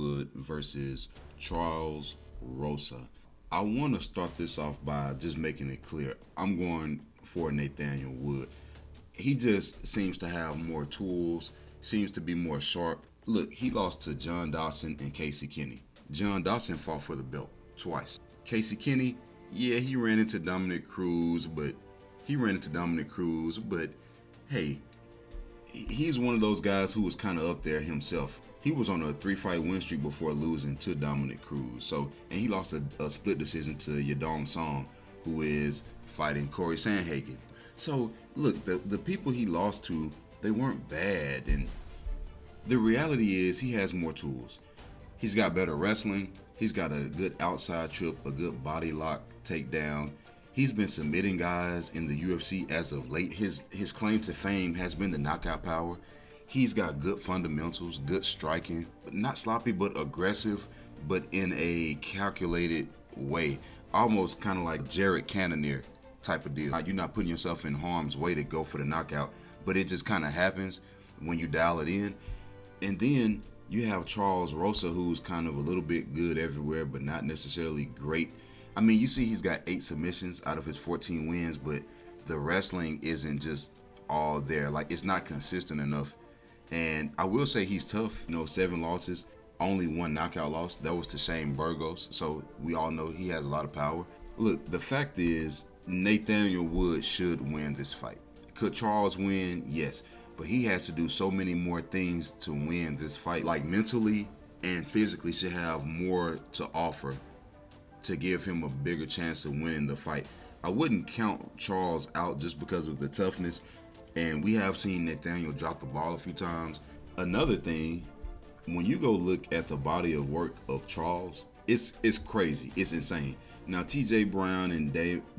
Wood versus Charles Rosa. I want to start this off by just making it clear. I'm going for Nathaniel Wood. He just seems to have more tools, seems to be more sharp. Look, he lost to John Dawson and Casey Kenny. John Dawson fought for the belt twice. Casey Kenny, yeah, he ran into Dominic Cruz, but hey, he's one of those guys who was kind of up there himself. He was on a 3-fight win streak before losing to Dominic Cruz. So, and he lost a split decision to Yadong Song, who is fighting Corey Sandhagen. So, look, the people he lost to, they weren't bad. And the reality is he has more tools. He's got better wrestling. He's got a good outside trip, a good body lock takedown. He's been submitting guys in the UFC as of late. His claim to fame has been the knockout power. He's got good fundamentals, good striking, not sloppy but aggressive, but in a calculated way. Almost kind of like Jared Cannonier type of deal. You're not putting yourself in harm's way to go for the knockout, but it just kind of happens when you dial it in. And then you have Charles Rosa, who's kind of a little bit good everywhere, but not necessarily great. I mean, you see he's got 8 submissions out of his 14 wins, but the wrestling isn't just all there. Like, it's not consistent enough. And I will say he's tough. 7 losses, only 1 knockout loss. That was to Shane Burgos. So we all know he has a lot of power. Look, the fact is, Nathaniel Wood should win this fight. Could Charles win? Yes. But he has to do so many more things to win this fight. Like, mentally and physically should have more to offer to give him a bigger chance of winning the fight. I wouldn't count Charles out just because of the toughness. And we have seen Nathaniel drop the ball a few times. Another thing, when you go look at the body of work of Charles, it's crazy. It's insane. Now, TJ Brown and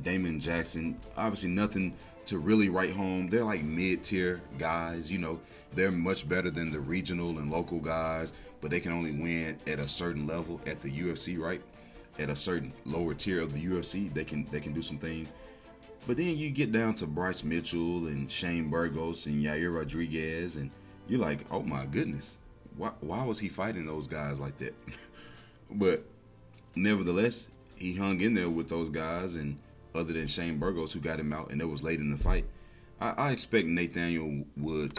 Damon Jackson, obviously nothing to really write home. They're like mid-tier guys. They're much better than the regional and local guys, but they can only win at a certain level at the UFC, right? At a certain lower tier of the UFC, they can do some things. But then you get down to Bryce Mitchell and Shane Burgos and Yair Rodriguez, and you're like, oh my goodness, why was he fighting those guys like that? But nevertheless, he hung in there with those guys, and other than Shane Burgos, who got him out, and it was late in the fight, I expect Nathaniel Wood